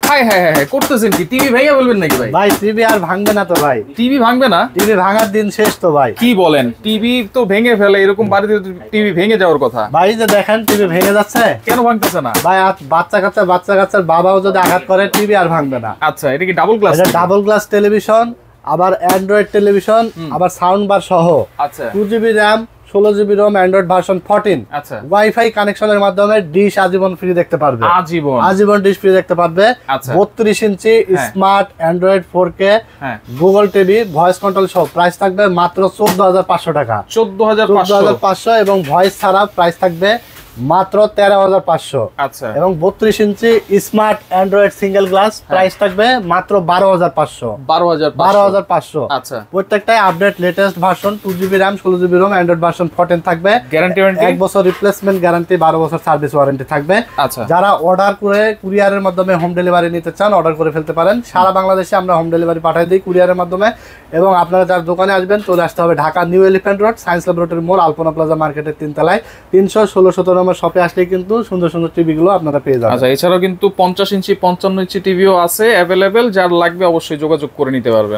High high high করতেছেন কি? TV ভেঙে বলবেন নাকি ভাই? ভাই টিভি আর ভাঙবে না তো ভাই। টিভি ভাঙবে না? টিভি ভাঙার দিন শেষ তো ভাই। কি বলেন? টিভি তো ভেঙে ফেলে, এরকম বাড়িতে টিভি ভেঙে যাওয়ার কথা। ভাই যে দেখেন টিভি ভেঙে যাচ্ছে, কেন ভাঙতেছে না ভাই? বাচ্চা কাচ্চার বাবাও যদি আঘাত করে টিভি আর ভাঙবে না। আচ্ছা, এটা কি ডাবল গ্লাস? এটা ডাবল গ্লাস টেলিভিশন, আবার অ্যান্ড্রয়েড টেলিভিশন, আবার সাউন্ড বার সহ। আচ্ছা, 2GB RAM, 16GB ROM, android version 14। আচ্ছা, ওয়াইফাই কানেকশনের মাধ্যমে ডিশ আজীবন ফ্রি দেখতে পারবে। আজীবন ডিশ ফ্রি দেখতে পারবে। 32 inch smart android 4K Google TV voice control সহ প্রাইস থাকবে মাত্র 14,500 টাকা। 14,500 এবং ভয়েস ছাড়া প্রাইস থাকবে মাত্র 13,500। আচ্ছা, এবং 32 inch smart android single glass price থাকবে মাত্র 12,500। 12,500। আচ্ছা, প্রত্যেকটাই update latest version, 2GB RAM, 16GB ROM, android version 14 থাকবে। গ্যারান্টি 1 বছর রিপ্লেসমেন্ট গ্যারান্টি, 12 বছর সার্ভিস ওয়ারেন্টি থাকবে। আচ্ছা, যারা অর্ডার করে কুরিয়ারের মাধ্যমে হোম ডেলিভারি নিতে চান অর্ডার করে ফেলতে পারেন। সারা বাংলাদেশে আমরা হোম ডেলিভারি পাঠিয়ে দিই কুরিয়ারের মাধ্যমে। এবং আপনারা যার দোকানে আসবেন চলে আসতে হবে Dhaka new elephant road, science laboratory মোড়, আলপনা প্লাজা মার্কেটের 3 তলায় 316-17 নম্বর শপে আসলে কিন্তু সুন্দর সুন্দর টিভি গুলো আপনারা পেয়ে যাবেন। আচ্ছা, এছাড়াও কিন্তু 50 ইঞ্চি 55 ইঞ্চি টিভিও আছে অ্যাভেলেবেল, যার লাগবে অবশ্যই যোগাযোগ করে নিতে পারবেন।